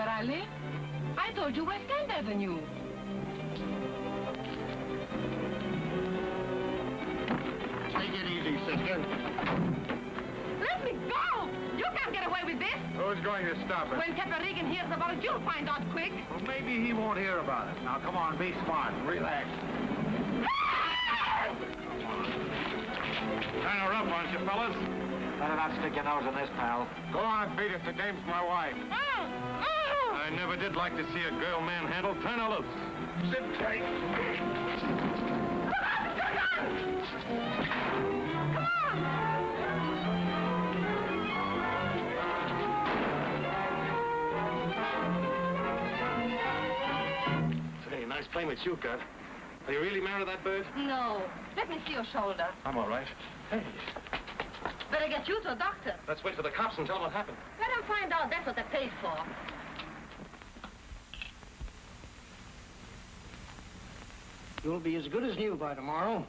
where I live. I told you West End Avenue. Take it easy, sister. Let me go! You can't get away with this. Who's going to stop it? When Captain Regan hears about it, you'll find out quick. Well, maybe he won't hear about it. Now, come on, be smart and relax. Turn her up, aren't you, fellas? Better not stick your nose in this, pal. Go on, beat it. The dame's my wife. I never did like to see a girl manhandled. Turn her loose. Sit tight. Come on! Say, nice playing with you, Gut. Are you really married to that bird? No. Let me see your shoulder. I'm all right. Hey, Better get you to a doctor. let's wait for the cops and tell them what happened. Let them find out. That's what they're paid for. You'll be as good as new by tomorrow.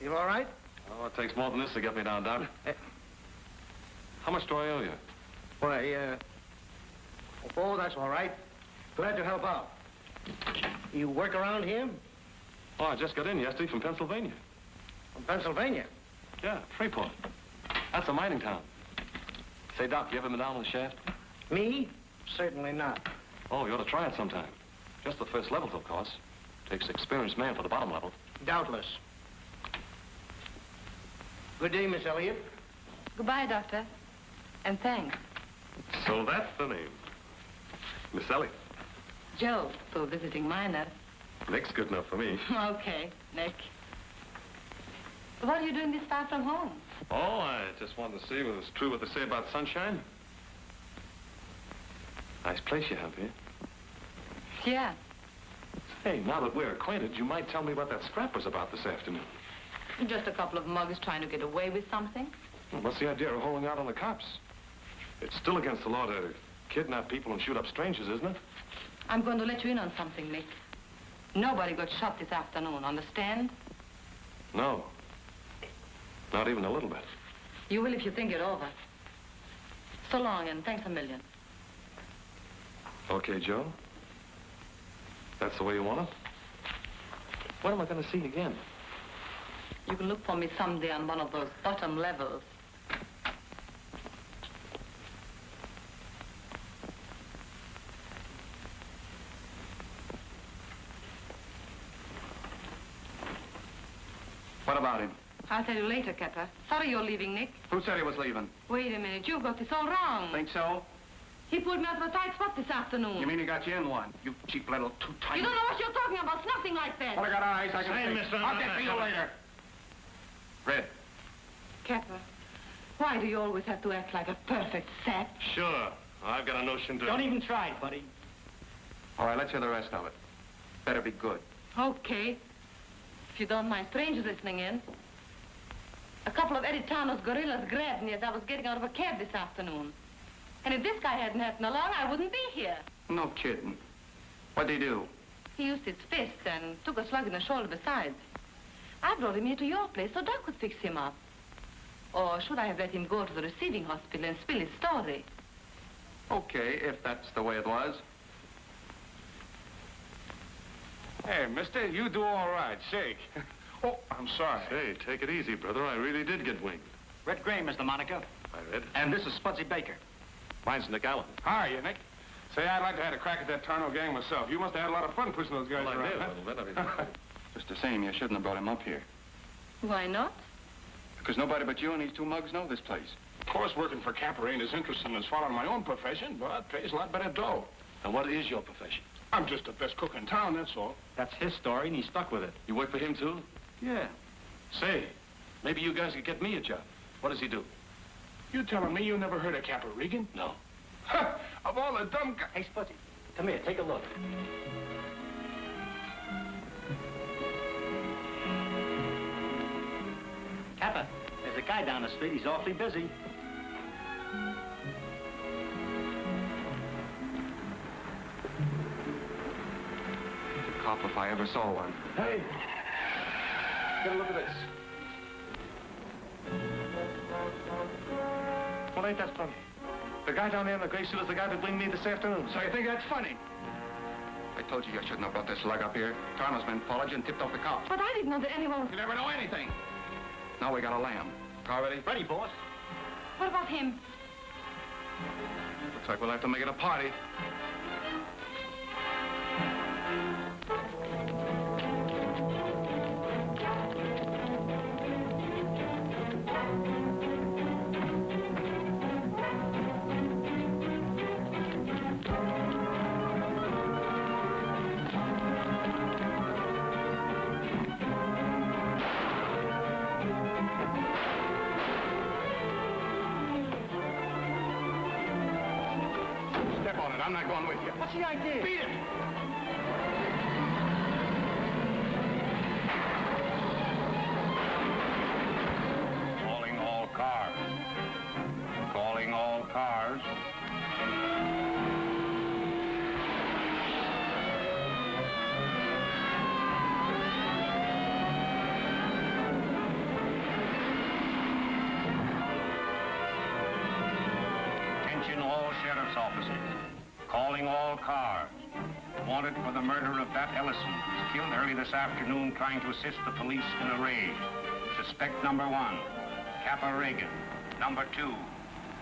You all right? Oh, it takes more than this to get me down, Doc. How much do I owe you? Why, oh, that's all right. Glad to help out. You work around here? Oh, I just got in yesterday from Pennsylvania. From Pennsylvania? Yeah, Freeport. That's a mining town. Say, Doc, you ever been down on the shaft? Me? Certainly not. Oh, you ought to try it sometime. Just the first levels, of course. Takes an experienced man for the bottom level. Doubtless. Good day, Miss Elliott. Goodbye, Doctor. And thanks. So that's the name. Miss Ellie. Joe, for visiting miner. Nick's good enough for me. Okay, Nick. What are you doing this far from home? Oh, I just wanted to see whether it's true what they say about sunshine. Nice place you have here. Yeah. Hey, now that we're acquainted, you might tell me what that scrap was about this afternoon. Just a couple of mugs trying to get away with something. Well, what's the idea of holding out on the cops? It's still against the law to kidnap people and shoot up strangers, isn't it? I'm going to let you in on something, Nick. Nobody got shot this afternoon, understand? No. Not even a little bit. You will if you think it over. So long, and thanks a million. Okay, Joe. That's the way you want it? When am I going to see you again? You can look for me someday on one of those bottom levels. What about him? I'll tell you later, Kepper. Sorry you're leaving, Nick. Who said he was leaving? Wait a minute, you've got this all wrong. Think so? He pulled me out of a tight spot this afternoon. You mean he got you in one? You cheap little too-tiny... You don't know what you're talking about. It's nothing like that. Well, I got eyes, I can Say, see. mister, I'll get to you later. Red. Kepper, why do you always have to act like a perfect sap? Sure. I've got a notion to... Don't even try, buddy. All right, let's hear the rest of it. Better be good. Okay. If you don't mind strangers listening in. A couple of Editano's gorillas grabbed me as I was getting out of a cab this afternoon. And if this guy hadn't happened along, I wouldn't be here. No kidding. What'd he do? He used his fist and took a slug in the shoulder besides. I brought him here to your place so Doc could fix him up. Or should I have let him go to the receiving hospital and spill his story? Okay, if that's the way it was. Hey, mister, you do all right. Shake. Oh, I'm sorry. Say, take it easy, brother. I really did get winged. Red Gray, Mr. Monica. I read. And this is Spudsy Baker. Mine's Nick Allen. How are you, Nick? Say, I'd like to have a crack at that Tarno gang myself. You must have had a lot of fun pushing those guys Well, I around. did a huh? little bit. I mean, Just the same, you shouldn't have brought him up here. Why not? Because nobody but you and these two mugs know this place. Of course, working for Capper ain't as interesting as following my own profession, but pays a lot better dough. and what is your profession? I'm just the best cook in town, that's all. That's his story, and he stuck with it. You work for him, too? Yeah. Say, maybe you guys could get me a job. What does he do? You telling me you never heard of Capper Regan? No. Ha! Of all the dumb guys. Hey, Spudsy, come here, take a look. Kappa, there's a guy down the street. He's awfully busy. A cop if I ever saw one. Hey! Get a look at this. Well, ain't that funny? The guy down there in the gray suit is the guy that blamed me this afternoon. So you think that's funny? I told you shouldn't have brought this slug up here. Tarno's men followed you and tipped off the cops. But I didn't know that anyone... You never know anything. Now we got a lamb. Car ready? Ready, boss. What about him? Looks like we'll have to make it a party. Step on it. I'm not going with you. What's the idea? Beat it. Calling all cars. Calling all cars. Attention all sheriff's officers. Calling all cars. Wanted for the murder of Bat Ellison, who was killed early this afternoon trying to assist the police in a raid. Suspect number 1, Kappa Reagan. Number 2,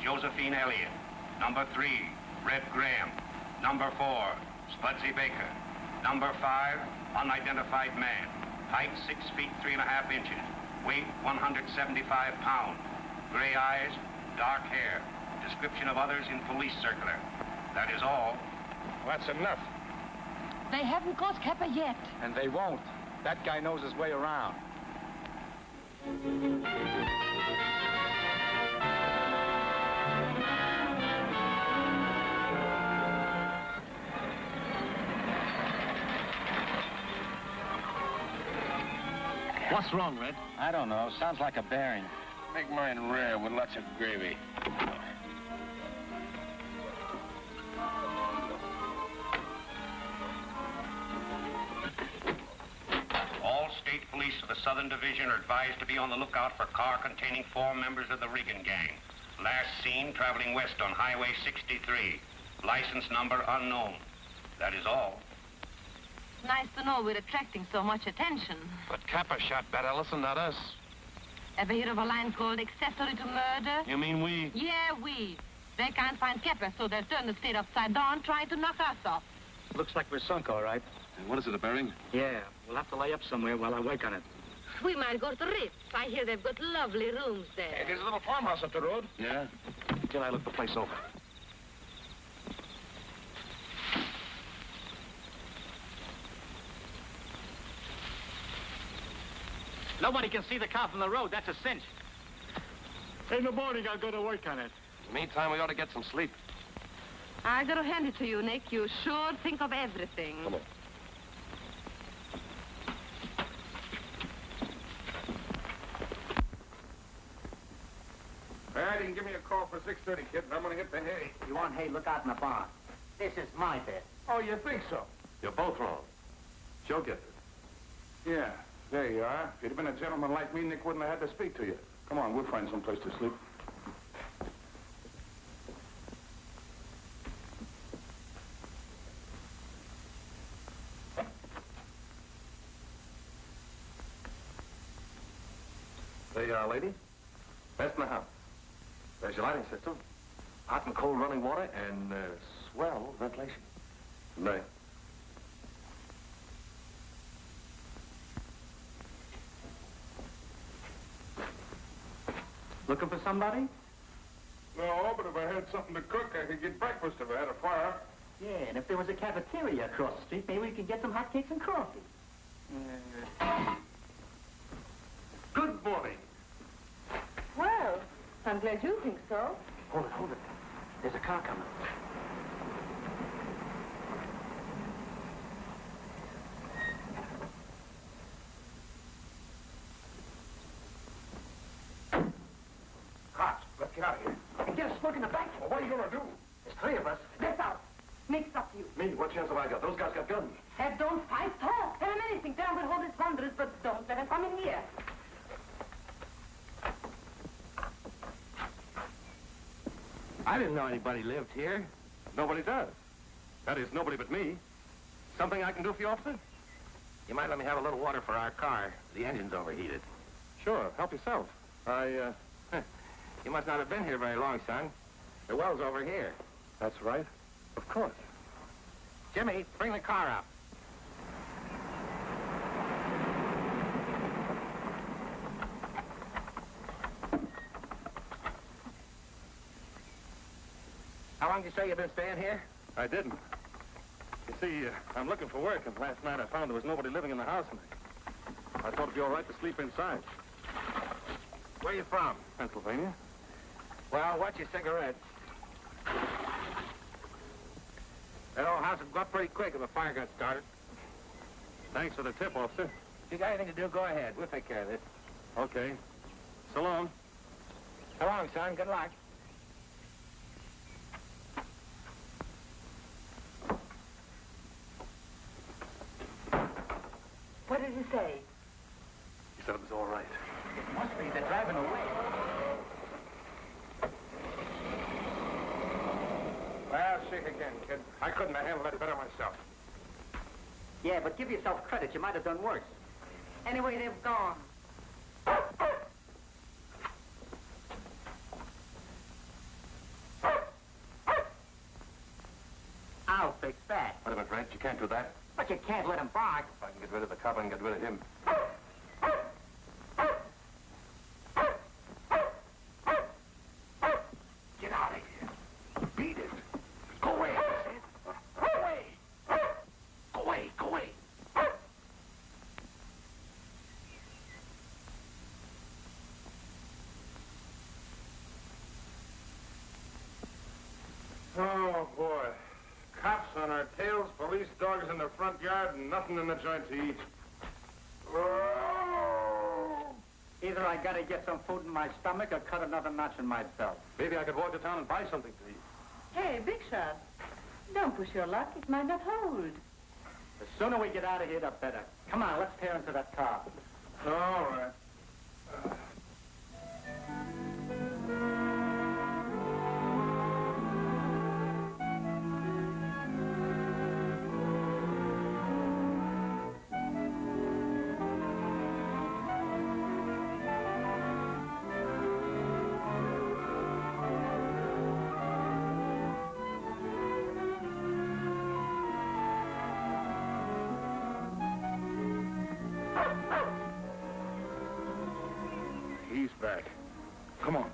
Josephine Elliott. Number 3, Red Graham. Number 4, Spudsy Baker. Number 5, unidentified man. Height 6 feet 3.5 inches. Weight 175 pounds. Gray eyes, dark hair. Description of others in police circular. That is all. Well, that's enough. They haven't caught Kappa yet. And they won't. That guy knows his way around. What's wrong, Red? I don't know. Sounds like a bearing. Make mine rare with lots of gravy. All state police of the Southern Division are advised to be on the lookout for car containing 4 members of the Reagan gang. Last seen traveling west on Highway 63. License number unknown. That is all. Nice to know we're attracting so much attention. But Kappa shot Bat Ellison, not us. Ever hear of a line called accessory to murder? You mean we? Yeah, we. They can't find Kappa, so they'll turn the state upside down trying to knock us off. Looks like we're sunk, all right. What is it, a bearing? Yeah, we'll have to lay up somewhere while I work on it. We might go to the Ritz. I hear they've got lovely rooms there. Hey, there's a little farmhouse up the road. Yeah? Till I look the place over. Nobody can see the car from the road. That's a cinch. In the morning, I'll go to work on it. In the meantime, we ought to get some sleep. I gotta hand it to you, Nick. You sure think of everything. Come on. All right, you can give me a call for 6:30, kid, and I'm gonna hit the hay. You want hay, look out in the barn. This is my bed. Oh, you think so? You're both wrong. Joe gets it. Yeah, there you are. If you'd have been a gentleman like me, Nick wouldn't have had to speak to you. Come on, we'll find some place to sleep. There you are, lady. Best in the house. There's your lighting system. Hot and cold running water and swell ventilation. Right. Looking for somebody? No, but if I had something to cook, I could get breakfast if I had a fire. Yeah, and if there was a cafeteria across the street, maybe we could get some hotcakes and coffee. Good morning. Well, I'm glad you think so. Hold it. There's a car coming. Hot. Let's get out of here. And get a smoke in the back. Well, what are you gonna do? There's 3 of us. Get out. Nick's up to you. Me? What chance have I got? Those guys got guns. Don't fight. Talk. Tell him anything. Tell him we'll hold his thunders, but don't let him come in here. I didn't know anybody lived here. Nobody does. That is, nobody but me. Something I can do for you, officer? You might let me have a little water for our car. The engine's overheated. Sure, help yourself. You must not have been here very long, son. The well's over here. That's right. Of course. Jimmy, bring the car up. How long did you say you've been staying here? I didn't. You see, I'm looking for work, and last night I found there was nobody living in the house, and I thought it'd be all right to sleep inside. Where are you from? Pennsylvania. Well, what's your cigarettes? That old house would go up pretty quick if a fire got started. Thanks for the tip, officer. If you got anything to do, go ahead. We'll take care of this. Okay. So long. So long, son. Good luck. What did he say? He said it was all right. It must be. They're driving away. Well, shake again, kid. I couldn't have handled it better myself. Yeah, but give yourself credit. You might have done worse. Anyway, they've gone. I'll fix that. Wait a minute, Red. You can't do that. But you can't let him bark. If I can get rid of the cop, I can get rid of him. Get out of here. Beat it. Go away, I said. Go away. Go away, go away. Oh, boy. Cops on our tails, police dogs in the front yard, and nothing in the joint to eat. Oh! Either I gotta get some food in my stomach or cut another notch in my belt. Maybe I could walk to town and buy something to eat. Hey, Big Shot. Don't push your luck. It might not hold. The sooner we get out of here, the better. Come on, let's tear into that car. All right. He's back. Come on.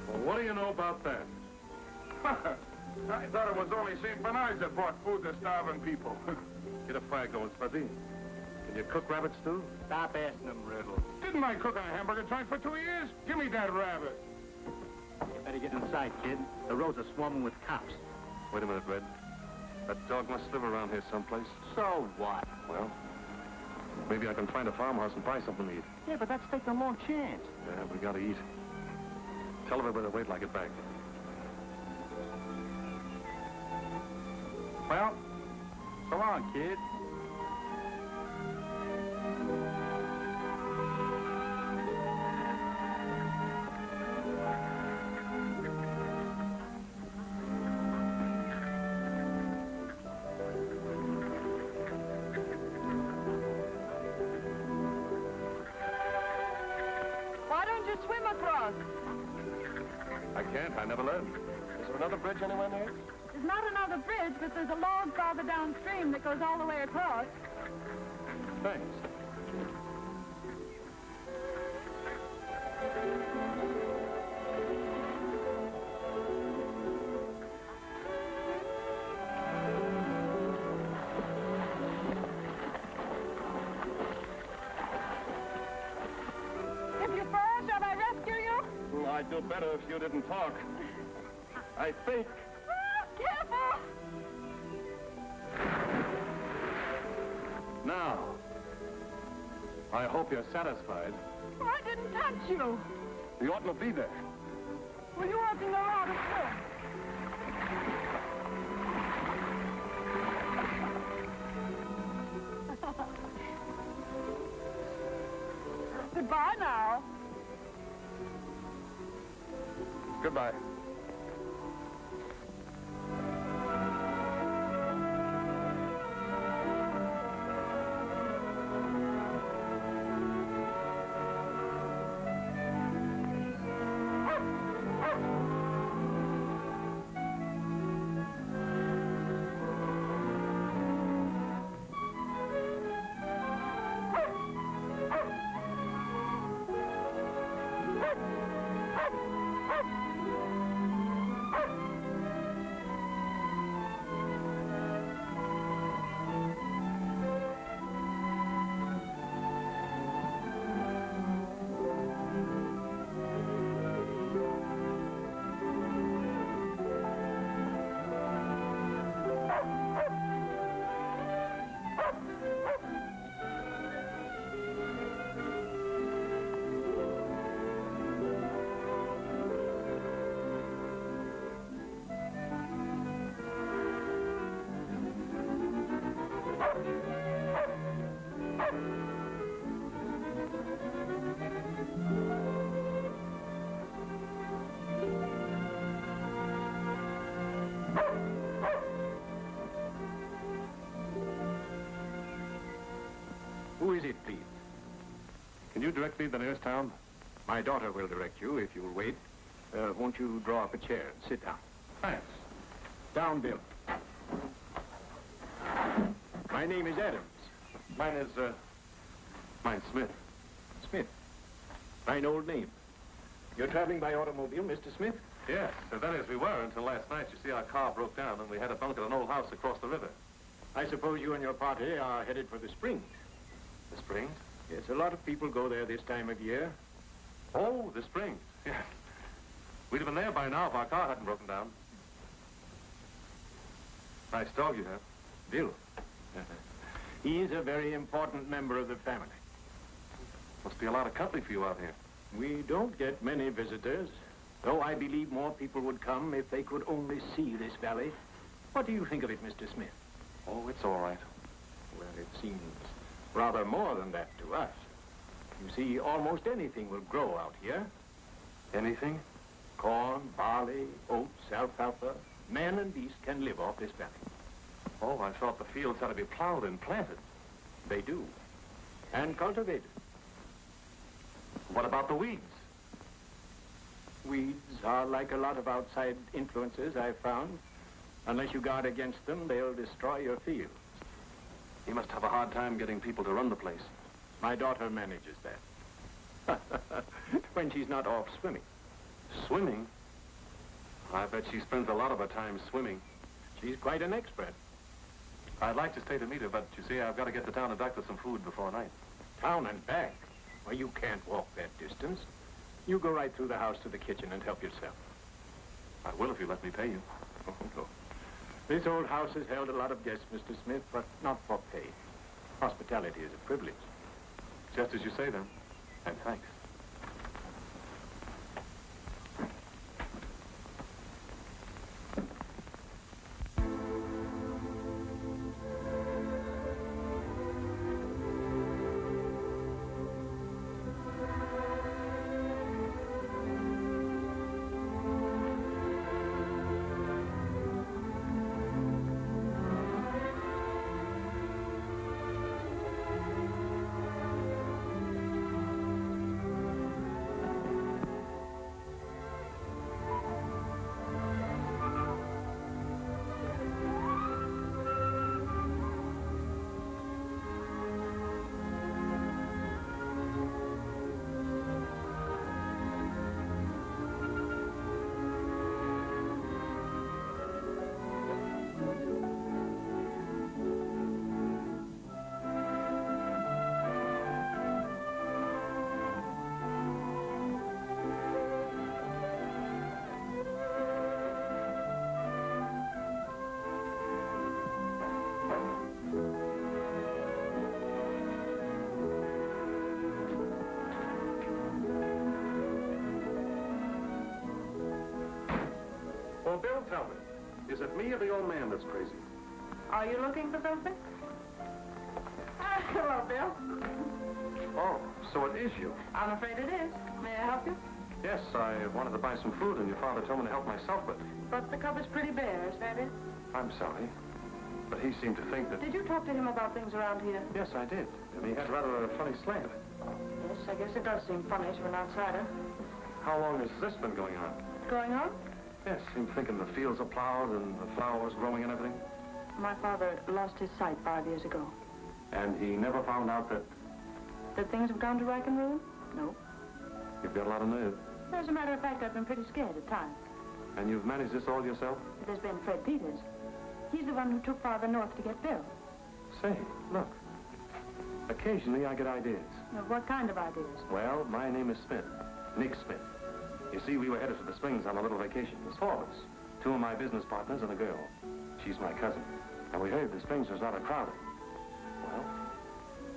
Well, what do you know about that? I thought it was only St. Bernard's that brought food to starving people. Get a fire going, Spuddy. Can you cook rabbit stew? Stop asking them riddles. Didn't I cook on a hamburger joint for 2 years? Give me that rabbit. You better get inside, kid. The roads are swarming with cops. Wait a minute, Red. That dog must live around here someplace. So what? Well, maybe I can find a farmhouse and buy something to eat. Yeah, but that's taking a long chance. Yeah, we gotta eat. Tell everybody to wait till I get back. Well, so long, kid. Why don't you swim across? I can't. I never learned. Is there another bridge anywhere near? There's not another bridge, but there's a log farther downstream that goes all the way across. Thanks. If you fall, shall I rescue you? I'd do better if you didn't talk. I think. Careful! Now, I hope you're satisfied. I didn't touch you. You oughtn't to be there. Well, you ought to know how to swim. Goodbye now. Goodbye. Who is it, please? Can you direct me to the nearest town? My daughter will direct you if you'll wait. Won't you draw up a chair and sit down? Thanks. Down, Bill. My name is Adams. Mine's Smith. Smith. Fine old name. You're traveling by automobile, Mr. Smith? Yes, that is, we were until last night. You see, our car broke down and we had to bunk at an old house across the river. I suppose you and your party are headed for the Springs. The Springs? Yes, a lot of people go there this time of year. Oh, the Springs. Yes. We'd have been there by now if our car hadn't broken down. Nice dog you have. Bill. He is a very important member of the family. Must be a lot of company for you out here. We don't get many visitors, though I believe more people would come if they could only see this valley. What do you think of it, Mr. Smith? Oh, it's all right. Well, it seems rather more than that to us. You see, almost anything will grow out here. Anything? Corn, barley, oats, alfalfa. Man and beast can live off this valley. Oh, I thought the fields had to be plowed and planted. They do. And cultivated. What about the weeds? Weeds are like a lot of outside influences, I've found. Unless you guard against them, they'll destroy your fields. You must have a hard time getting people to run the place. My daughter manages that. When she's not off swimming. Swimming? I bet she spends a lot of her time swimming. She's quite an expert. I'd like to stay to meet her, but you see, I've got to get to town and doctor some food before night. Town and back? Well, you can't walk that distance. You go right through the house to the kitchen and help yourself. I will if you let me pay you. Oh, no. This old house has held a lot of guests, Mr. Smith, but not for pay. Hospitality is a privilege. Just as you say, then. And thanks. Well, Bill, tell me, is it me or the old man that's crazy? Are you looking for something? Hello, Bill. Oh, so it is you. I'm afraid it is. May I help you? Yes, I wanted to buy some food, and your father told me to help myself, but But the cupboard's pretty bare, is that it? I'm sorry. But he seemed to think that... Did you talk to him about things around here? Yes, I did. And he had rather a funny slant. Yes, I guess it does seem funny to an outsider. How long has this been going on? Going on? Yes, him thinking the fields are plowed and the flowers growing and everything. My father lost his sight 5 years ago. And he never found out that That things have gone to rack and ruin? No. you've got a lot of nerve. As a matter of fact, I've been pretty scared at times. And you've managed this all yourself? It has been Fred Peters. He's the one who took Father north to get Bill. Say, look. Occasionally I get ideas. Now, what kind of ideas? Well, my name is Smith. Nick Smith. You see, we were headed for the Springs on a little vacation. There's 4 of us. 2 of my business partners and a girl. She's my cousin. And we heard the Springs was rather crowded. Well,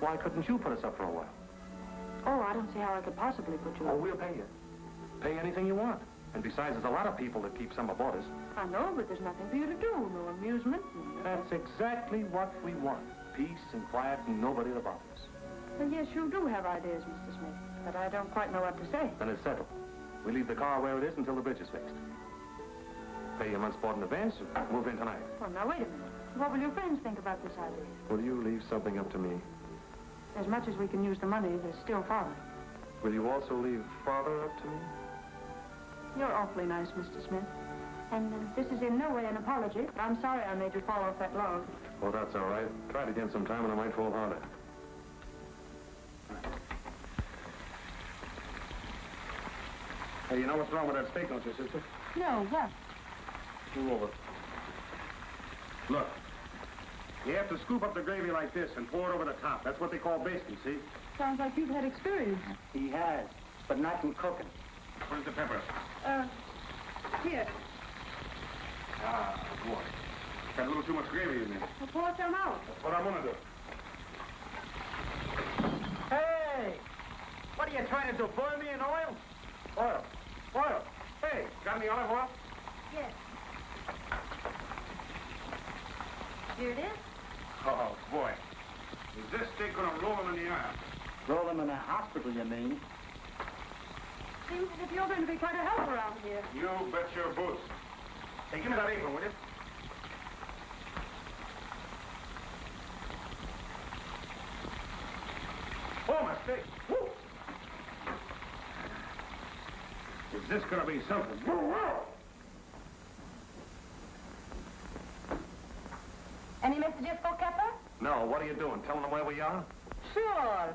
why couldn't you put us up for a while? Oh, I don't see how I could possibly put you Oh, up. we'll pay you. Pay anything you want. And besides, there's a lot of people that keep summer boarders. I know, but there's nothing for you to do. No amusement. That's exactly what we want. Peace and quiet and nobody to bother us. Well, yes, you do have ideas, Mr. Smith. But I don't quite know what to say. Then it's settled. We leave the car where it is until the bridge is fixed. Pay your month's board in advance and move in tonight. Well, now, wait a minute. What will your friends think about this idea? Will you leave something up to me? As much as we can use the money, there's still Father. Will you also leave Father up to me? You're awfully nice, Mr. Smith. And this is in no way an apology. I'm sorry I made you fall off that log. Well, that's all right. Try it again sometime and I might fall harder. Hey, you know what's wrong with that steak, don't you, sister? No, what? Move over. Look. You have to scoop up the gravy like this and pour it over the top. That's what they call basting, see? Sounds like you've had experience. He has, but not in cooking. Where's the pepper? Here. Ah, boy. Got a little too much gravy in there. Well, pour some out. That's what I'm gonna do. Hey! What are you trying to do, boil me in oil? Oil. Oil. Hey, got any olive oil? Yes. Here it is. Oh, boy. Is this steak gonna roll him in the iron? Roll him in a hospital, you mean? Seems as if you're going to be quite a help around here. You bet your boots. Hey, give me that apron, will you? Oh, my steak. Woo! Is this gonna be something? Any messages for Kepper? No, what are you doing? Telling them where we are? Sure.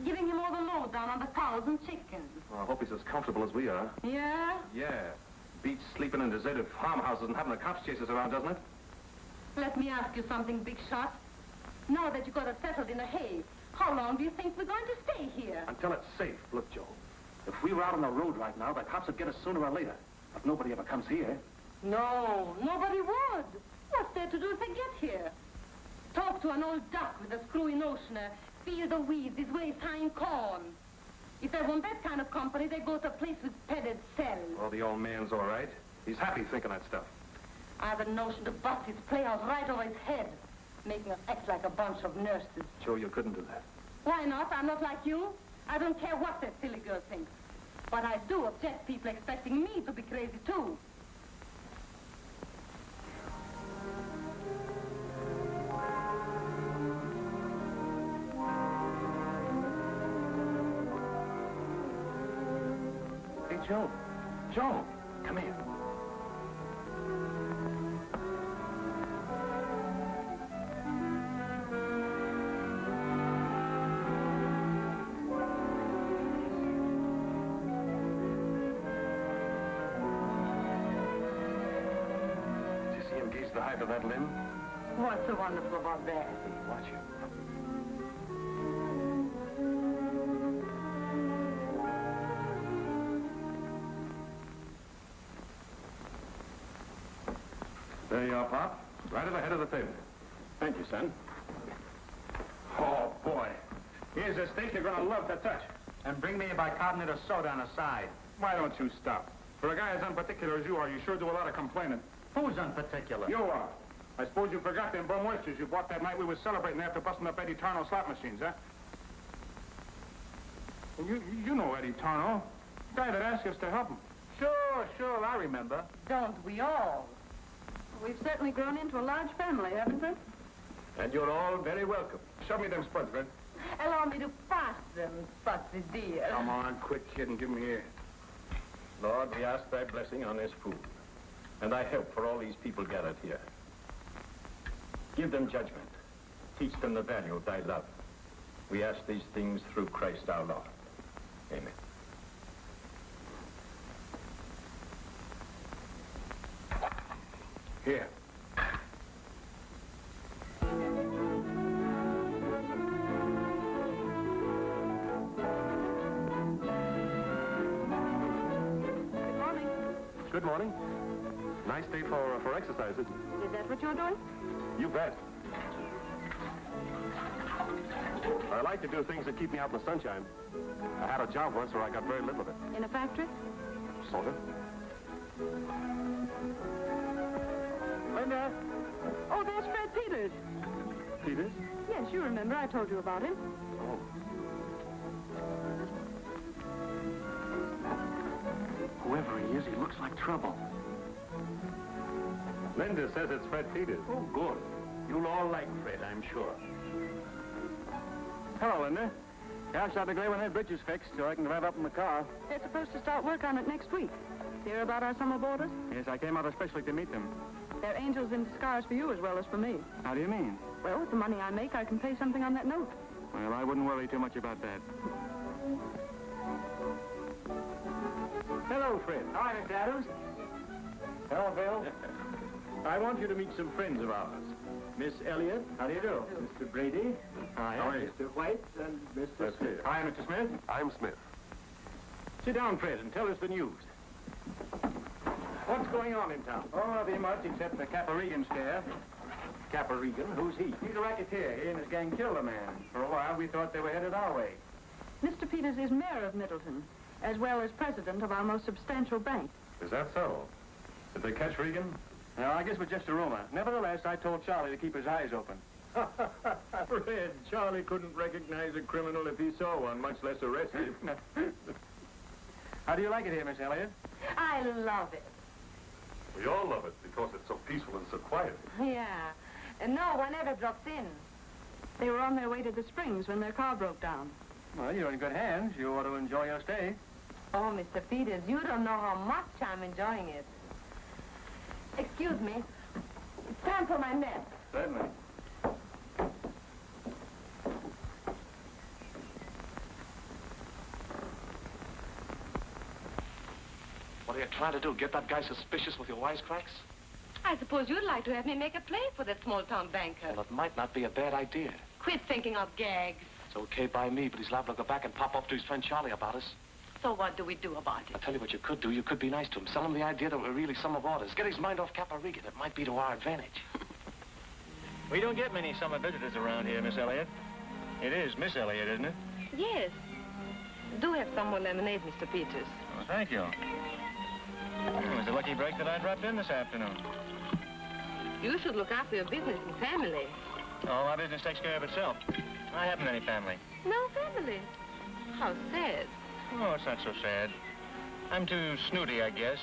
Giving him all the lowdown on the cows and chickens. Well, I hope he's as comfortable as we are. Yeah? Yeah. Beats sleeping in deserted farmhouses and having the cops chase us around, doesn't it? Let me ask you something, Big Shot. Now that you got us settled in a hay, how long do you think we're going to stay here? Until it's safe. Look, Joe. If we were out on the road right now, the cops would get us sooner or later. If nobody ever comes here. No, nobody would. What's there to do if they get here? Talk to an old duck with a screwy notioner, feel the weeds his waist high in corn. If they want that kind of company, they go to a place with padded cells. Well, the old man's all right. He's happy thinking that stuff. I have a notion to bust his playhouse right over his head, making us act like a bunch of nurses. Joe, you couldn't do that. Why not? I'm not like you. I don't care what that silly girl thinks. But I do object people expecting me to be crazy, too. Hey, Joe. Joe, come here. Did you see him gauge the height of that limb? What's so wonderful about that? Watch him. There you are, Pop. Right at the head of the table. Thank you, son. Oh, boy. Here's a steak you're gonna love to touch. And bring me a bicarbonate of soda on the side. Why don't you stop? For a guy as unparticular as you are, you sure do a lot of complaining. Who's unparticular? You are. I suppose you forgot them bum oysters you bought that night we was celebrating after busting up Eddie Tarno's slot machines, huh? You know Eddie Tarnow. The guy that asked us to help him. Sure, I remember. Don't we all? We've certainly grown into a large family, haven't we? And you're all very welcome. Show me them spuds, Fred. Allow me to pass them, Spotty dear. Come on, quit kidding. Give 'em here. Lord, we ask thy blessing on this food, and thy help for all these people gathered here. Give them judgment. Teach them the value of thy love. We ask these things through Christ our Lord. Amen. Here. Good morning. Good morning. Nice day for exercise, isn't it? Is that what you're doing? You bet. I like to do things that keep me out in the sunshine. I had a job once where I got very little of it. In a factory? Sort of. Linda? Oh, there's Fred Peters. Peters? Yes, you remember. I told you about him. Oh. Whoever he is, he looks like trouble. Linda says it's Fred Peters. Oh, good. You'll all like Fred, I'm sure. Hello, Linda. Yeah, I started glad when that bridge is fixed so I can drive up in the car. They're supposed to start work on it next week. Hear about our summer boarders? Yes, I came out especially to meet them. They're angels in disguise for you as well as for me. How do you mean? Well, with the money I make, I can pay something on that note. Well, I wouldn't worry too much about that. Hello, Fred. Hi, Mr. Adams. Hello, Bill. I want you to meet some friends of ours. Miss Elliott. How do you do? Mr. Brady. Hi. How are you? Mr. White and Mr. Smith. Hi, Mr. Smith. I'm Smith. Sit down, Fred, and tell us the news. What's going on in town? Oh, nothing much except the Capparegan scare. Capparegan? Who's he? He's a racketeer. He and his gang killed a man. For a while, we thought they were headed our way. Mr. Peters is mayor of Middleton, as well as president of our most substantial bank. Is that so? Did they catch Regan? No, I guess it was just a rumor. Nevertheless, I told Charlie to keep his eyes open. Fred, Charlie couldn't recognize a criminal if he saw one, much less arrest him. How do you like it here, Miss Elliott? I love it. We all love it because it's so peaceful and so quiet. Yeah. And no one ever drops in. They were on their way to the Springs when their car broke down. Well, you're in good hands. You ought to enjoy your stay. Oh, Mr. Peters, you don't know how much I'm enjoying it. Excuse me. It's time for my mess. Certainly. What are you trying to do? Get that guy suspicious with your wisecracks? I suppose you'd like to have me make a play for that small-town banker. Well, it might not be a bad idea. Quit thinking of gags. It's okay by me, but he's liable to go back and pop off to his friend Charlie about us. So what do we do about it? I'll tell you what you could do. You could be nice to him. Sell him the idea that we're really summer boarders. Get his mind off Capparegan. It might be to our advantage. We don't get many summer visitors around here, Miss Elliott. It is Miss Elliott, isn't it? Yes. Do have some more lemonade, Mr. Peters. Well, thank you. It was a lucky break that I dropped in this afternoon. You should look after your business and family. Oh, my business takes care of itself. I haven't any family. No family. How sad. Oh, it's not so sad. I'm too snooty, I guess.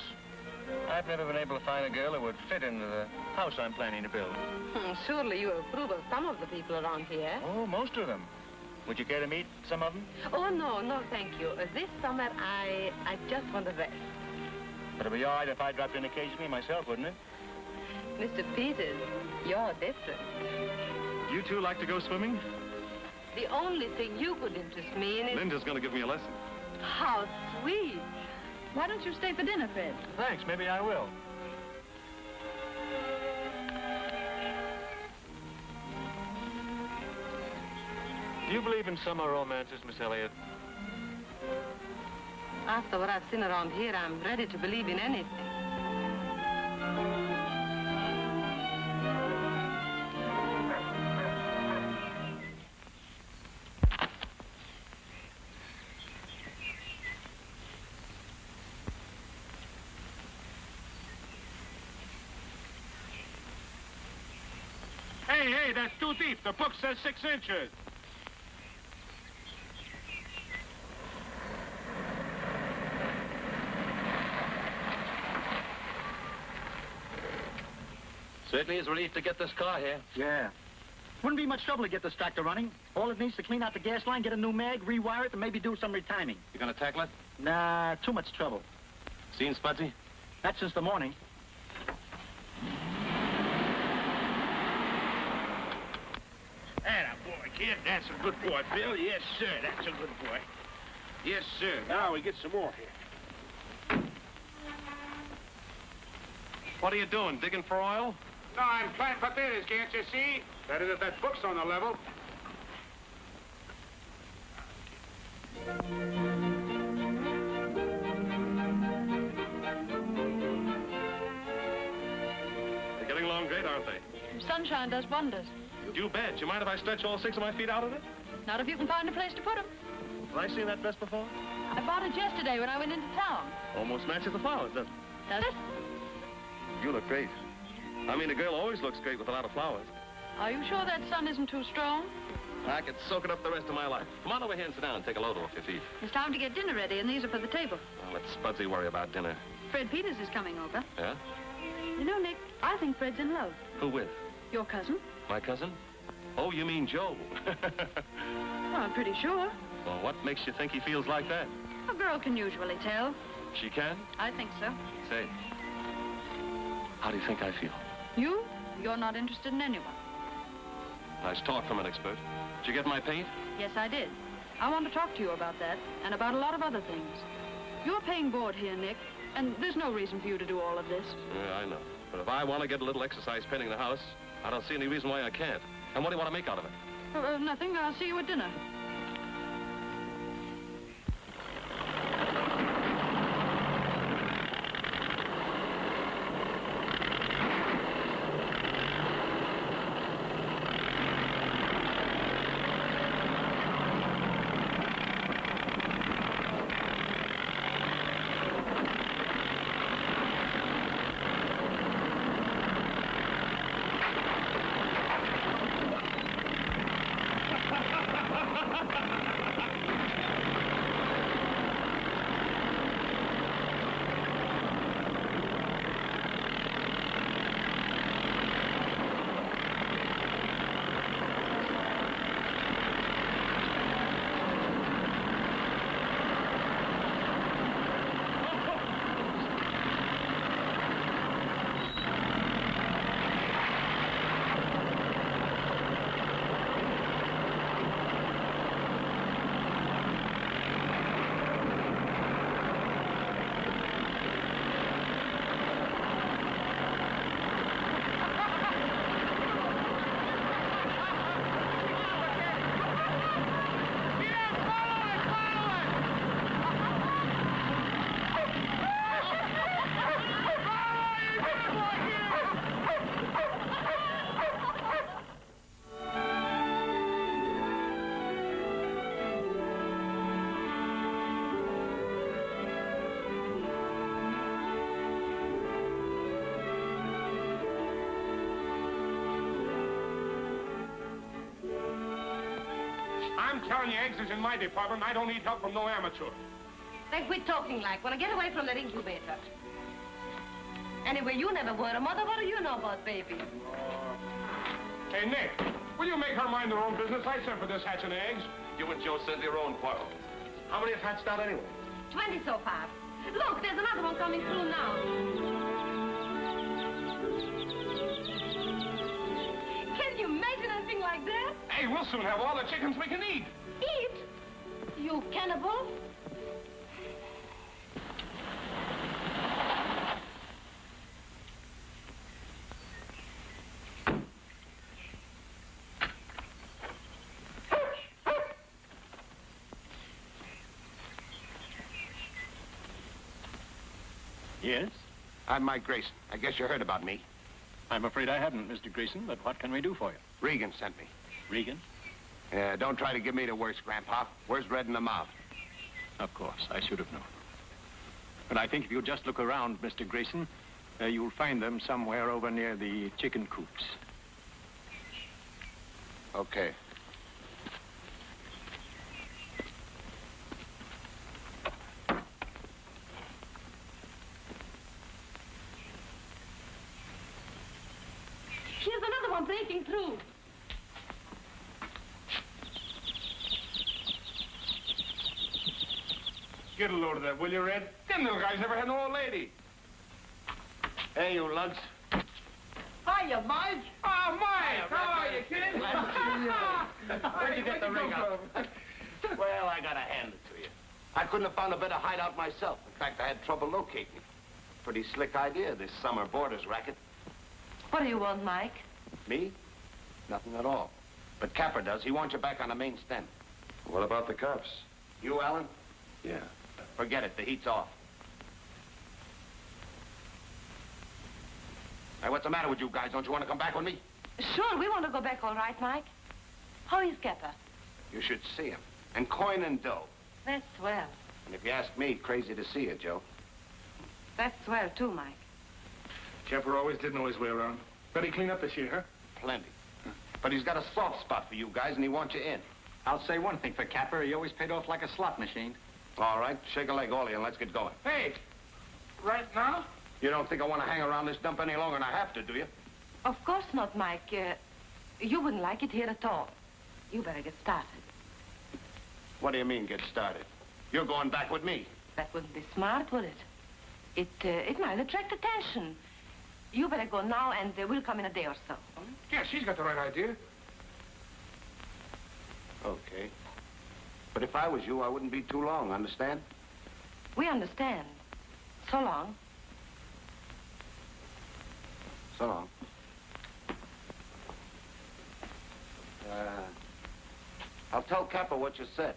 I've never been able to find a girl who would fit into the house I'm planning to build. Surely you approve of some of the people around here. Oh, most of them. Would you care to meet some of them? Oh, no, thank you. This summer, I just want to rest. But it'd be all right if I dropped in occasionally myself, wouldn't it? Mr. Peters, you're different. You two like to go swimming? The only thing you could interest me in is... Linda's going to give me a lesson. How sweet. Why don't you stay for dinner, Fred? Thanks, maybe I will. Do you believe in summer romances, Miss Elliott? After what I've seen around here, I'm ready to believe in anything. Hey, that's too deep. The book says 6 inches. Certainly is a relief to get this car here. Yeah. Wouldn't be much trouble to get this tractor running. All it needs to clean out the gas line, get a new mag, rewire it, and maybe do some retiming. You gonna tackle it? Nah, too much trouble. Seen Spudsy? Not since the morning. Atta boy, kid. That's a good boy, Bill. Yes, sir. That's a good boy. Yes, sir. Now we get some more here. What are you doing, digging for oil? No, I'm planting potatoes, can't you see? That is if that book's on the level. They're getting along great, aren't they? Sunshine does wonders. You bet. You mind if I stretch all 6 of my feet out of it? Not if you can find a place to put them. Have I seen that dress before? I bought it yesterday when I went into town. Almost matches the flowers, doesn't it? Does it? You look great. I mean, a girl always looks great with a lot of flowers. Are you sure that sun isn't too strong? I could soak it up the rest of my life. Come on over here and sit down and take a load off your feet. It's time to get dinner ready, and these are for the table. Well, let Spudsy worry about dinner. Fred Peters is coming over. Yeah? You know, Nick, I think Fred's in love. Who with? Your cousin? My cousin? Oh, you mean Joe. Well, I'm pretty sure. Well, what makes you think he feels like that? A girl can usually tell. She can? I think so. Say, how do you think I feel? You? You're not interested in anyone. Nice talk from an expert. Did you get my paint? Yes, I did. I want to talk to you about that, and about a lot of other things. You're paying board here, Nick, and there's no reason for you to do all of this. Yeah, I know. But if I want to get a little exercise painting the house, I don't see any reason why I can't. And what do you want to make out of it? Nothing. I'll see you at dinner. I'm telling you, eggs is in my department. I don't need help from no amateur. Then quit talking like. When I get away from that incubator. Anyway, you never were a mother. What do you know about babies? Hey, Nick, will you make her mind her own business? I sent for this hatch and eggs. You and Joe send your own quarrel. How many have hatched out anyway? 20 so far. Look, there's another one coming through now. Can you imagine anything like that? Hey, we'll soon have all the chickens we can eat. Eat? You cannibal? Yes? I'm Mike Grayson. I guess you heard about me. I'm afraid I haven't, Mr. Grayson, but what can we do for you? Regan sent me. Regan? Don't try to give me the worst, Grandpa. Where's red in the mouth? Of course, I should have known. But I think if you just look around, Mr. Grayson, you'll find them somewhere over near the chicken coops. Okay. breaking through. Get a load of that, will you, Red? Them little guys never had no old lady. Hey, you lugs. Hiya, Mike. Oh, Mike! How are you, kid? Where'd you get the ring out? Well, I gotta hand it to you. I couldn't have found a better hideout myself. In fact, I had trouble locating it. Pretty slick idea, this summer boarders racket. What do you want, Mike? Me? Nothing at all. But Capper does. He wants you back on the main stem. What about the cops? You, Alan? Yeah. Forget it. The heat's off. Hey, what's the matter with you guys? Don't you want to come back with me? Sure, we want to go back all right, Mike. How is Capper? You should see him. And coin and dough. That's swell. And if you ask me, crazy to see you, Joe. That's swell, too, Mike. Capper always did know his way around. Better clean up this year, huh? Plenty. But he's got a soft spot for you guys, and he wants you in. I'll say one thing for Capper. He always paid off like a slot machine. All right, shake a leg, all of you, and let's get going. Hey, right now? You don't think I want to hang around this dump any longer than I have to, do you? Of course not, Mike. You wouldn't like it here at all. You better get started. What do you mean, get started? You're going back with me. That wouldn't be smart, would it? It might attract attention. You better go now, and we'll come in a day or so. Yeah, she's got the right idea. Okay. But if I was you, I wouldn't be too long, understand? We understand. So long. So long. I'll tell Capper what you said.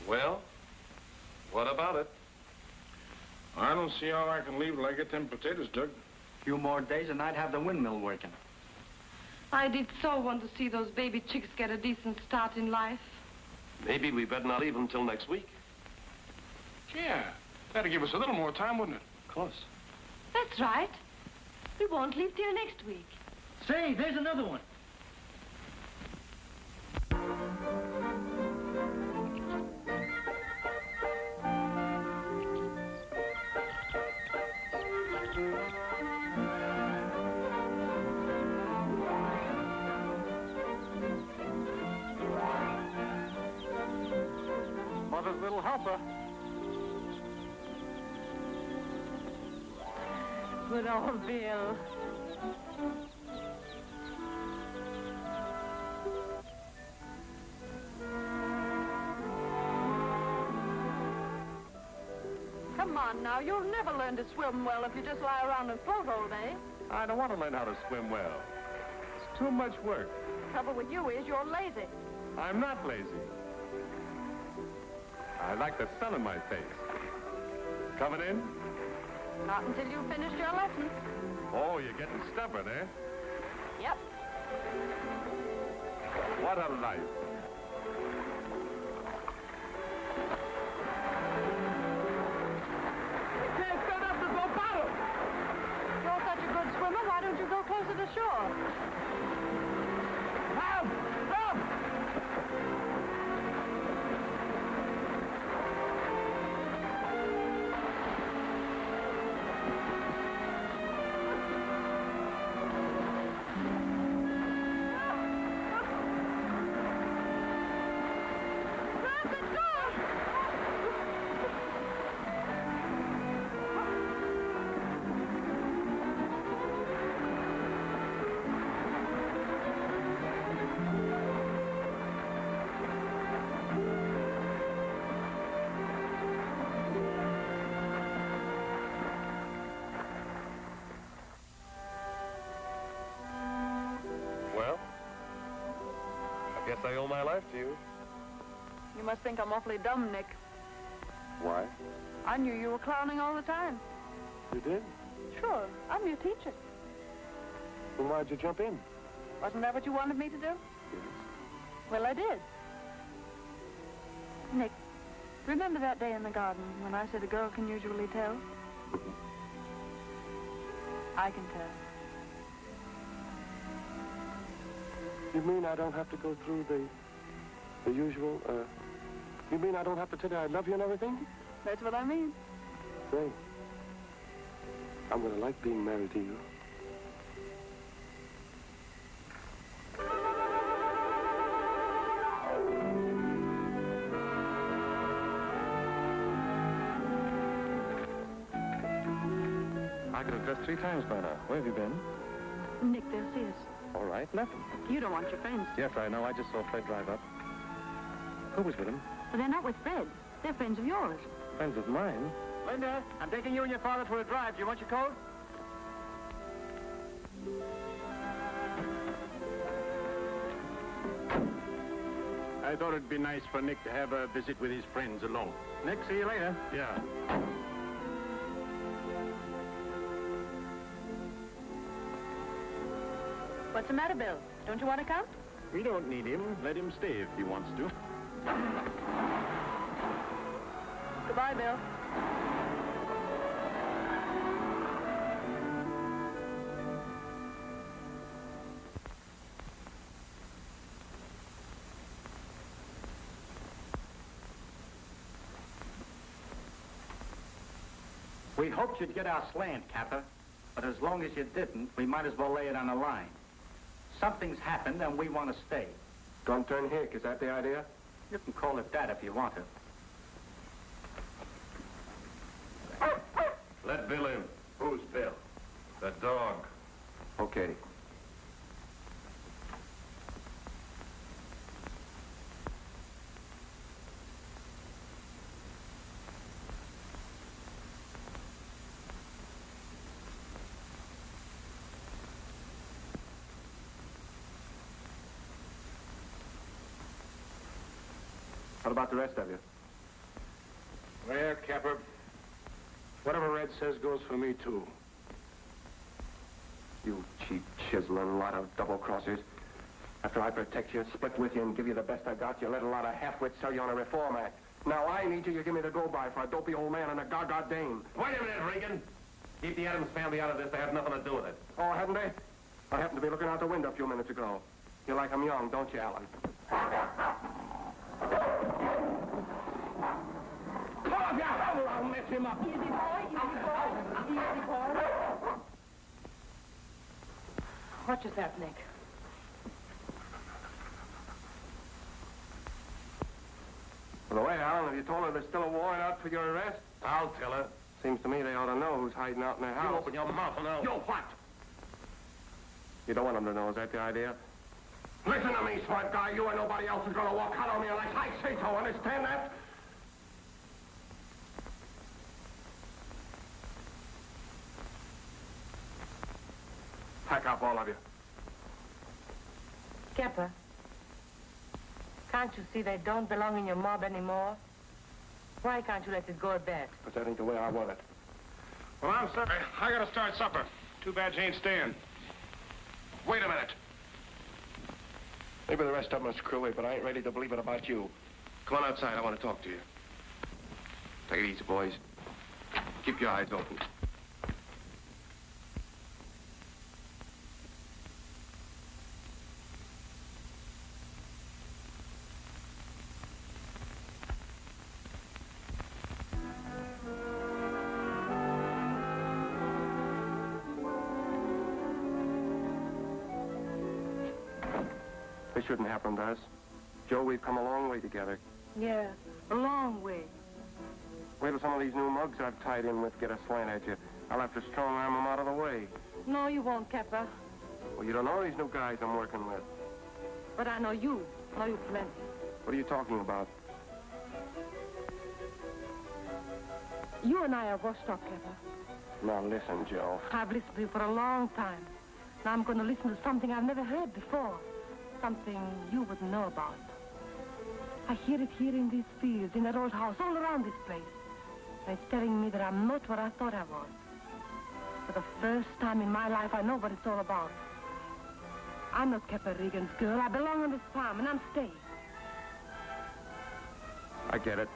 Well, what about it? I don't see how I can leave till I get them potatoes dug. A few more days and I'd have the windmill working. I did so want to see those baby chicks get a decent start in life. Maybe we better not leave until next week. Yeah, that'd give us a little more time, wouldn't it? Of course. That's right. We won't leave till next week. Say, there's another one. Mother's little helper. Good old Bill. Come on now, you'll never learn to swim well if you just lie around and float all day. I don't want to learn how to swim well. It's too much work. The trouble with you is you're lazy. I'm not lazy. I like the sun in my face. Coming in? Not until you've finished your lesson. Oh, you're getting stubborn, eh? Yep. What a life. Can't get up to go bottom. You're such a good swimmer, why don't you go closer to shore? Help! Help! Well, I guess I owe my life to you. You must think I'm awfully dumb, Nick. Why? I knew you were clowning all the time. You did? Sure, I'm your teacher. Then why'd you jump in? Wasn't that what you wanted me to do? Well, I did. Nick, remember that day in the garden when I said a girl can usually tell? I can tell. You mean I don't have to go through the The usual, you mean I don't have to tell you I love you and everything? That's what I mean. Say, I'm gonna like being married to you. I could have dressed 3 times by now. Where have you been? Nick, they'll see us. All right, nothing. You don't want your friends. Yes, I know. I just saw Fred drive up. Who was with him? But they're not with Fred. They're friends of yours. Friends of mine. Linda, I'm taking you and your father for a drive. Do you want your coat? I thought it'd be nice for Nick to have a visit with his friends alone. Nick, see you later. Yeah. What's the matter, Bill? Don't you want to come? We don't need him. Let him stay if he wants to. Goodbye, Bill. We hoped you'd get our slant, Capper. But as long as you didn't, we might as well lay it on the line. Something's happened, and we want to stay. Gun turn hick, is that the idea? You can call it that if you want to. Let Bill in. Who's Bill? The dog. Okay. What about the rest of you? Well, Capper, whatever Red says goes for me, too. You cheap, chiseling lot of double-crossers. After I protect you, split with you, and give you the best I got, you let a lot of half-wits sell you on a reform act. Now I need you, you give me the go-by for a dopey old man and a gaga dame. Wait a minute, Regan. Keep the Adams family out of this. They have nothing to do with it. Oh, haven't they? I happened to be looking out the window a few minutes ago. You like 'em young, don't you, Alan? I'll mess him up. Easy, boy. Easy, boy. What just happened, Nick? By the way, Alan, have you told her there's still a warrant out for your arrest? I'll tell her. Seems to me they ought to know who's hiding out in their house. You open your mouth and I'll... You what? You don't want them to know, is that the idea? Listen to me, smart guy. You and nobody else is going to walk out on me unless I say so. Understand that? Pack up, all of you. Skipper, can't you see they don't belong in your mob anymore? Why can't you let it go at that? But that ain't the way I want it. Well, I'm sorry. I gotta start supper. Too bad you ain't staying. Wait a minute. Maybe the rest of them are screwy, but I ain't ready to believe it about you. Come on outside. I want to talk to you. Take it easy, boys. Keep your eyes open. This shouldn't happen to us. Joe, we've come a long way together. Yeah, a long way. Wait till some of these new mugs I've tied in with get a slant at you. I'll have to strong-arm them out of the way. No, you won't, Capper. Well, you don't know these new guys I'm working with. But I know you. Know you plenty. What are you talking about? You and I are washed up, Capper. Now, listen, Joe. I've listened to you for a long time. Now I'm going to listen to something I've never heard before. Something you wouldn't know about. I hear it here in these fields, in that old house, all around this place. And it's telling me that I'm not what I thought I was. For the first time in my life, I know what it's all about. I'm not Capper Regan's girl. I belong on this farm, and I'm staying. I get it.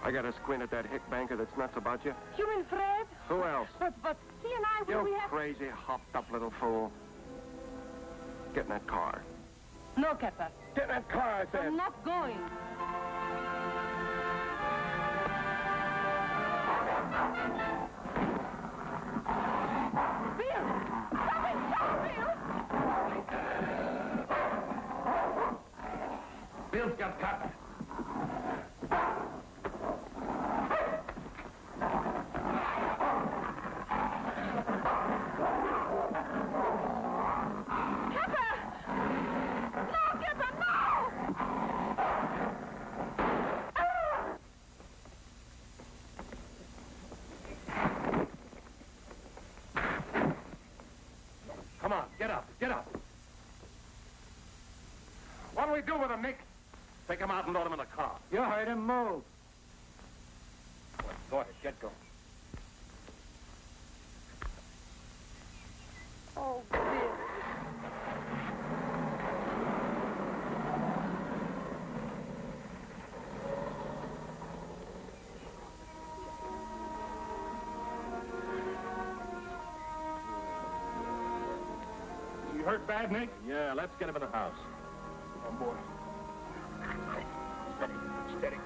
I got to squint at that hick banker that's nuts about you. You mean Fred? Who else? But he and I, You we have... crazy, hopped-up little fool. Get in that car. No, Capper. Get that car, I said. I'm not going. Bill! Stop it! Stop, Bill! Bill's got caught. Come on, get up, get up. What do we do with him, Nick? Take him out and load him in the car. You heard him. Move. Go ahead, get going. Oh, Bill. You hurt bad, Nick? Yeah, let's get him in the house. Come on, boy. Steady, steady.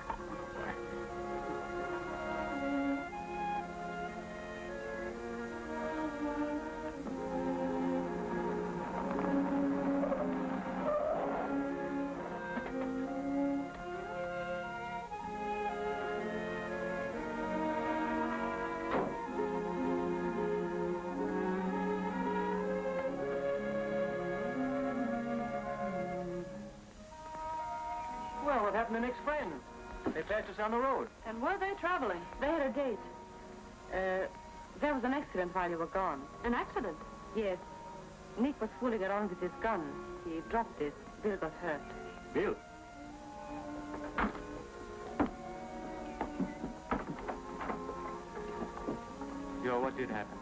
Well, what happened to Nick's friends? They passed us on the road. And were they traveling? They had a date. There was an accident while you were gone. An accident? Yes. Nick was fooling around with his gun. He dropped it. Bill got hurt. Bill. Joe, what did happen?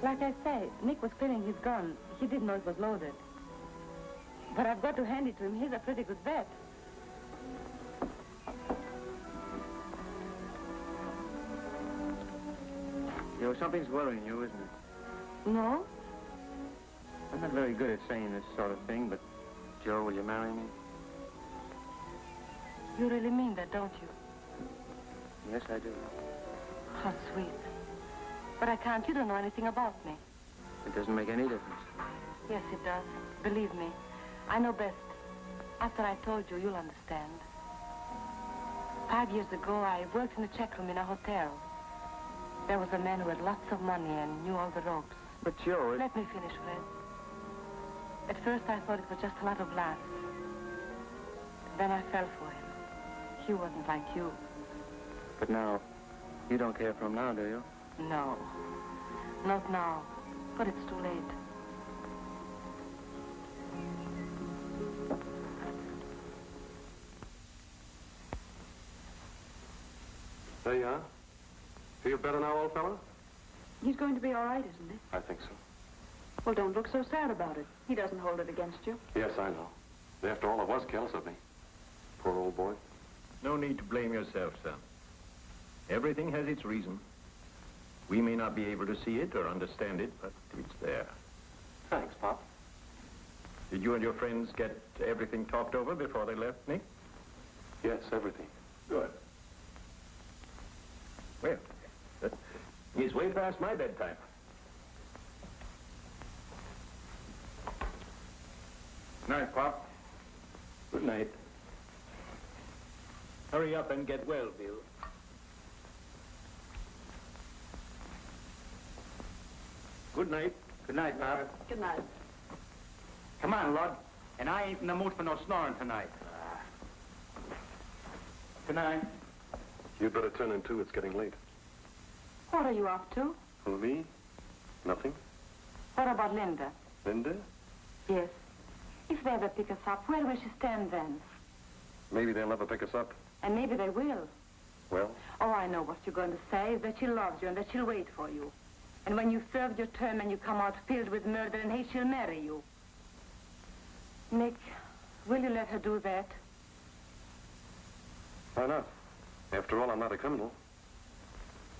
Like I say, Nick was cleaning his gun. He didn't know it was loaded. But I've got to hand it to him. He's a pretty good vet. Joe, something's worrying you, isn't it? No? I'm not very good at saying this sort of thing, but Joe, will you marry me? You really mean that, don't you? Yes, I do. How sweet. But I can't. You don't know anything about me. It doesn't make any difference. Yes, it does. Believe me. I know best. After I told you, you'll understand. 5 years ago, I worked in a check room in a hotel. There was a man who had lots of money and knew all the ropes. But Joe, Let me finish, Fred. At first, I thought it was just a lot of laughs. Then I fell for him. He wasn't like you. But now, you don't care for him now, do you? No. Not now. But it's too late. There you are. Feel better now, old fella? He's going to be all right, isn't he? I think so. Well, don't look so sad about it. He doesn't hold it against you. Yes, I know. After all, it was careless of me. Poor old boy. No need to blame yourself, son. Everything has its reason. We may not be able to see it or understand it, but it's there. Thanks, Pop. Did you and your friends get everything talked over before they left, Nick? Yes, everything. Good. Well, he's way past my bedtime. Night, Pop. Good night. Hurry up and get well, Bill. Good night. Good night, Pop. Good night. Come on, Lud. And I ain't in the mood for no snoring tonight. Good night. You'd better turn in, too. It's getting late. What are you up to? Who, me? Nothing. What about Linda? Linda? Yes. If they ever pick us up, where will she stand then? Maybe they'll never pick us up. And maybe they will. Well? Oh, I know what you're going to say, that she loves you and that she'll wait for you. And when you've served your term and you come out filled with murder and hate, she'll marry you. Nick, will you let her do that? Why not? After all, I'm not a criminal.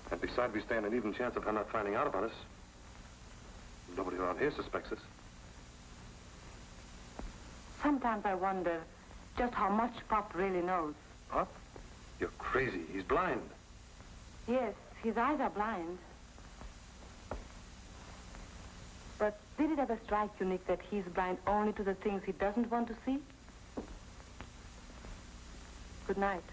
And besides, we stand an even chance of her not finding out about us. Nobody around here suspects us. sometimes I wonder just how much Pop really knows. Pop? You're crazy. He's blind. Yes, his eyes are blind. But did it ever strike you, Nick, that he's blind only to the things he doesn't want to see? Good night.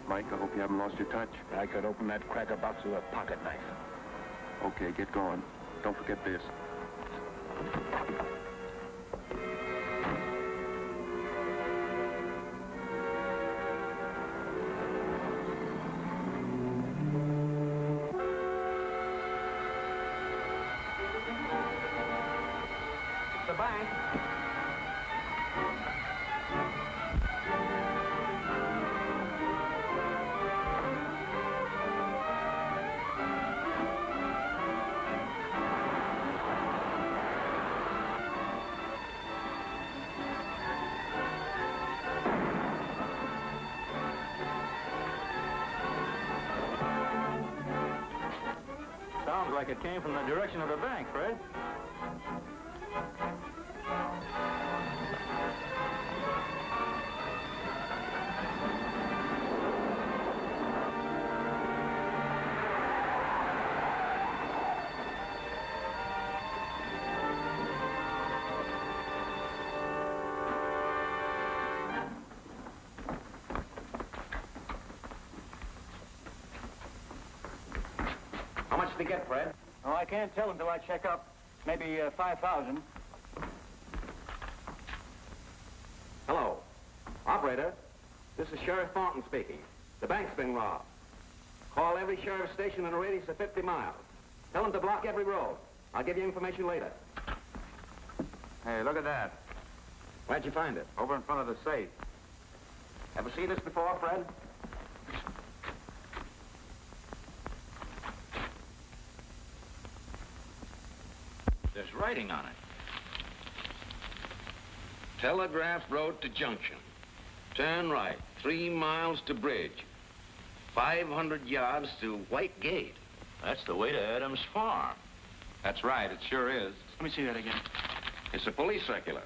Mike, I hope you haven't lost your touch. I could open that cracker box with a pocket knife. Okay, get going. Don't forget this. The bank. Sounds like it came from the direction of the bank, Fred. How much did they get, Fred? Oh, I can't tell until I check up. Maybe 5,000. Hello. Operator, this is Sheriff Thornton speaking. The bank's been robbed. Call every sheriff station in a radius of 50 miles. Tell them to block every road. I'll give you information later. Hey, look at that. Where'd you find it? Over in front of the safe. Ever see this before, Fred? There's writing on it. Telegraph Road to Junction. Turn right, 3 miles to Bridge. 500 yards to White Gate. That's the way to Adams Farm. That's right, it sure is. Let me see that again. It's a police circular.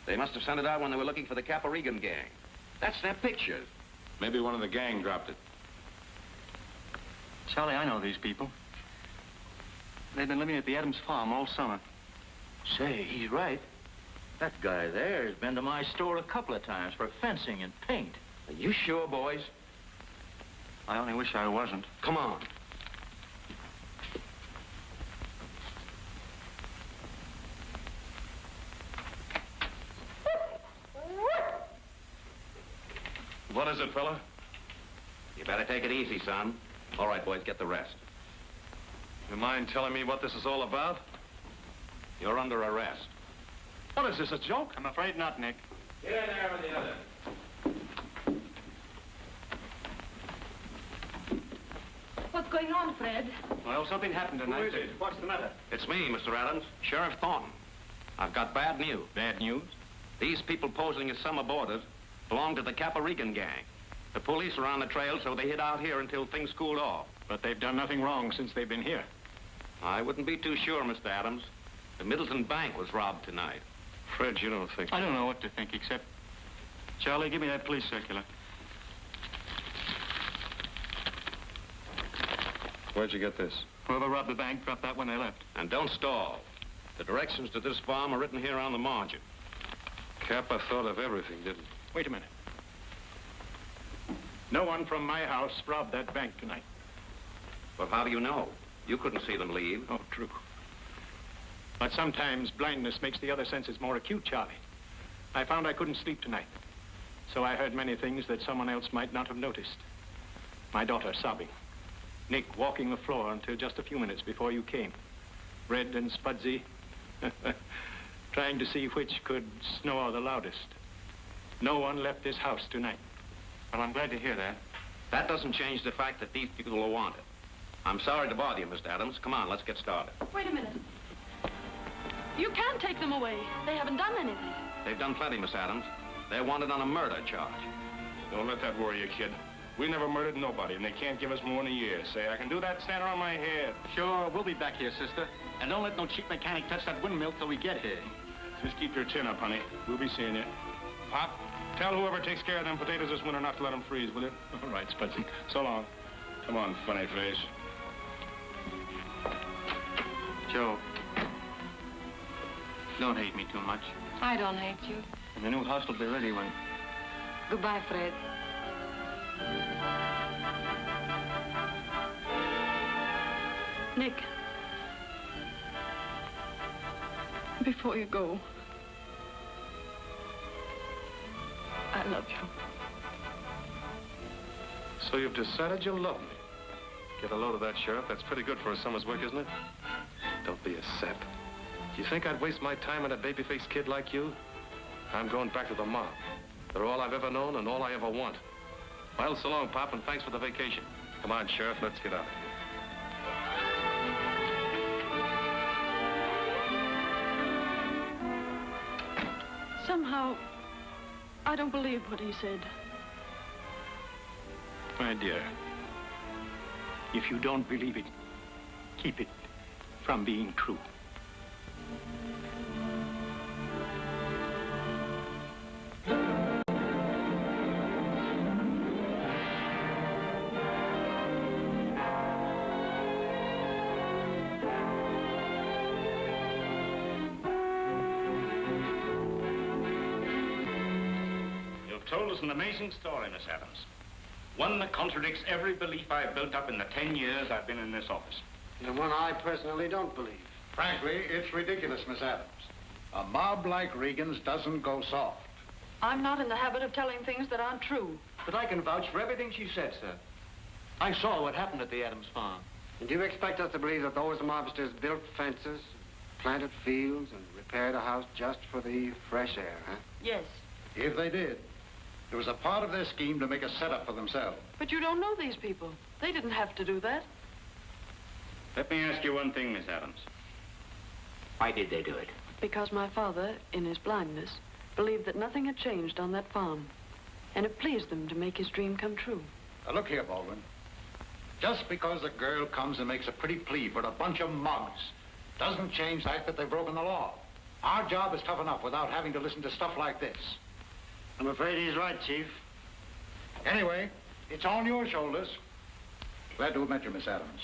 They must have sent it out when they were looking for the Caparigan gang. That's their picture. Maybe one of the gang dropped it. Charlie, I know these people. They've been living at the Adams Farm all summer. Say, he's right. That guy there has been to my store a couple of times for fencing and paint. Are you sure, boys? I only wish I wasn't. Come on. What is it, fella? You better take it easy, son. All right, boys, get the rest. You mind telling me what this is all about? You're under arrest. What is this, a joke? I'm afraid not, Nick. Get in there with the others. What's going on, Fred? Well, something happened tonight. Who is it? What's the matter? It's me, Mr. Adams, Sheriff Thornton. I've got bad news. Bad news? These people posing as summer boarders belong to the Caparigan gang. The police are on the trail, so they hid out here until things cooled off. But they've done nothing wrong since they've been here. I wouldn't be too sure, Mr. Adams. The Middleton Bank was robbed tonight. Fred, you don't think... I don't know what to think, except... Charlie, give me that police circular. Where'd you get this? Whoever robbed the bank dropped that when they left. And don't stall. The directions to this farm are written here on the margin. Kappa thought of everything, didn't he? Wait a minute. No one from my house robbed that bank tonight. But how do you know? You couldn't see them leave. Oh, true. But sometimes blindness makes the other senses more acute, Charlie. I found I couldn't sleep tonight. So I heard many things that someone else might not have noticed. My daughter sobbing. Nick walking the floor until just a few minutes before you came. Red and Spudsy trying to see which could snore the loudest. No one left this house tonight. Well, I'm glad to hear that. That doesn't change the fact that these people are wanted. I'm sorry to bother you, Mr. Adams. Come on, let's get started. Wait a minute. You can't take them away. They haven't done anything. They've done plenty, Miss Adams. They're wanted on a murder charge. Don't let that worry you, kid. We never murdered nobody, and they can't give us more than a year. Say, I can do that standing on my head. Sure, we'll be back here, sister. And don't let no cheap mechanic touch that windmill till we get here. Just keep your chin up, honey. We'll be seeing you. Pop, tell whoever takes care of them potatoes this winter not to let them freeze, will you? All right, Spudsy. So long. Come on, funny face. Joe, don't hate me too much. I don't hate you. And the new house will be ready when... Goodbye, Fred. Nick. Before you go, I love you. So you've decided you love me. Get a load of that, Sheriff. That's pretty good for a summer's work, isn't it? Don't be a sap. Do you think I'd waste my time on a baby-faced kid like you? I'm going back to the mob. They're all I've ever known and all I ever want. Well, so long, Pop, and thanks for the vacation. Come on, Sheriff, let's get out of here. Somehow, I don't believe what he said. My dear, if you don't believe it, keep it from being true. Told us an amazing story, Miss Adams. One that contradicts every belief I've built up in the 10 years I've been in this office. And one I personally don't believe. Frankly, it's ridiculous, Miss Adams. A mob like Regan's doesn't go soft. I'm not in the habit of telling things that aren't true. But I can vouch for everything she said, sir. I saw what happened at the Adams farm. And do you expect us to believe that those mobsters built fences, planted fields, and repaired a house just for the fresh air, huh? Yes. If they did, it was a part of their scheme to make a setup for themselves. But you don't know these people. They didn't have to do that. Let me ask you one thing, Miss Adams. Why did they do it? Because my father, in his blindness, believed that nothing had changed on that farm. And it pleased them to make his dream come true. Now, look here, Baldwin. Just because a girl comes and makes a pretty plea for a bunch of mugs doesn't change the fact that they've broken the law. Our job is tough enough without having to listen to stuff like this. I'm afraid he's right, Chief. Anyway, it's on your shoulders. Glad to have met you, Miss Adams.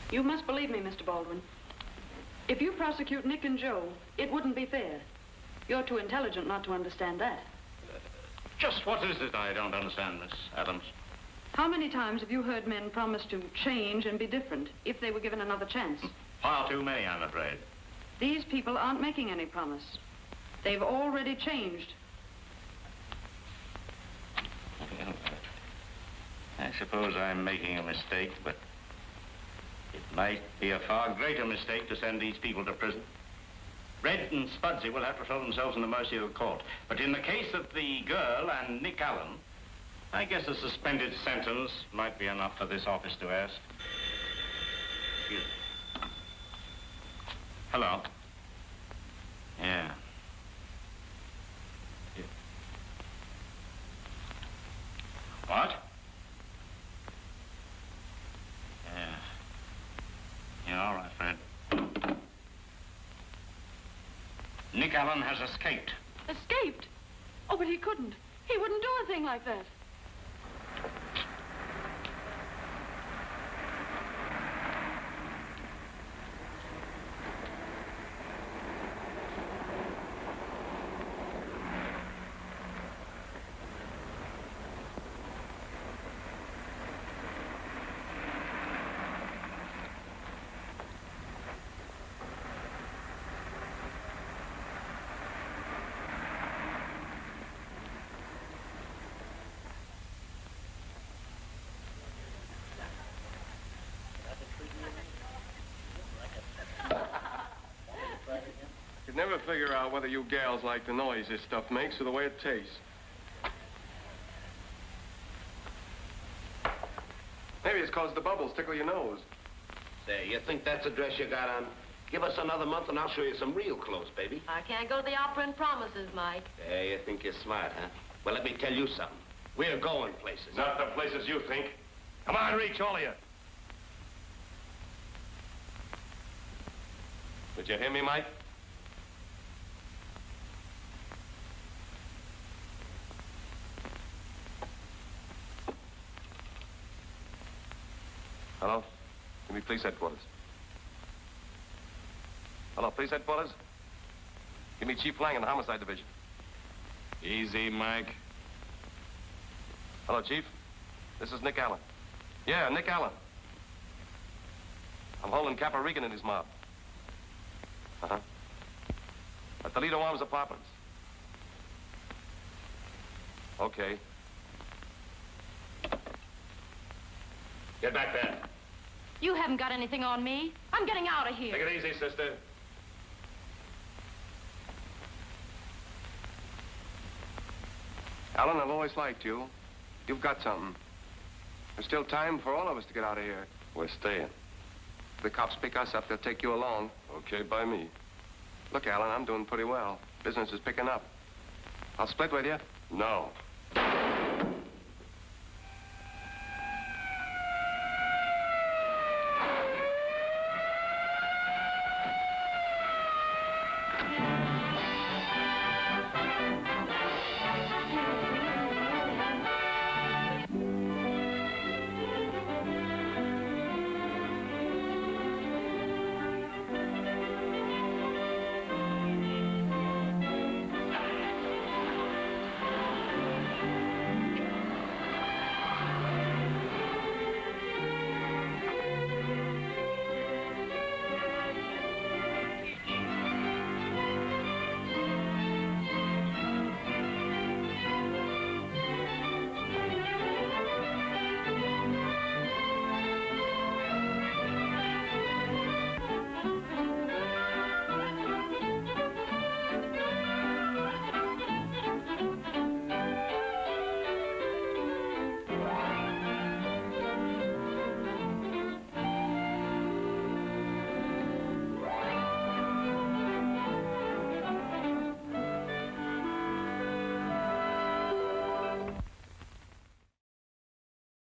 You must believe me, Mr. Baldwin. If you prosecute Nick and Joe, it wouldn't be fair. You're too intelligent not to understand that. Just what is it I don't understand, Miss Adams? How many times have you heard men promise to change and be different if they were given another chance? Far too many, I'm afraid. These people aren't making any promise. They've already changed. Well, I suppose I'm making a mistake, but it might be a far greater mistake to send these people to prison. Red and Spudsy will have to throw themselves in the mercy of the court. But in the case of the girl and Nick Allen, I guess a suspended sentence might be enough for this office to ask. Excuse me. Hello. Yeah. What? Yeah. Yeah, all right, Fred. Nick Allen has escaped. Escaped? Oh, but he couldn't. He wouldn't do a thing like that. could never figure out whether you gals like the noise this stuff makes or the way it tastes. Maybe it's 'cause the bubbles tickle your nose. Say, you think that's the dress you got on? Give us another month and I'll show you some real clothes, baby. I can't go to the opera and promises, Mike. Hey, you think you're smart, huh? Well, let me tell you something. We're going places. Not the places you think. Come on, reach, all of you. Did you hear me, Mike? Hello? Give me police headquarters. Hello, police headquarters? Give me Chief Lang in the homicide division. Easy, Mike. Hello, Chief. This is Nick Allen. Yeah, Nick Allen. I'm holding Capper Regan and his mob. Uh-huh. At Toledo Arms Apartments. Okay. Get back there. You haven't got anything on me. I'm getting out of here. Take it easy, sister. Alan, I've always liked you. You've got something. There's still time for all of us to get out of here. We're staying. If the cops pick us up, they'll take you along. Okay, by me. Look, Alan, I'm doing pretty well. Business is picking up. I'll split with you. No.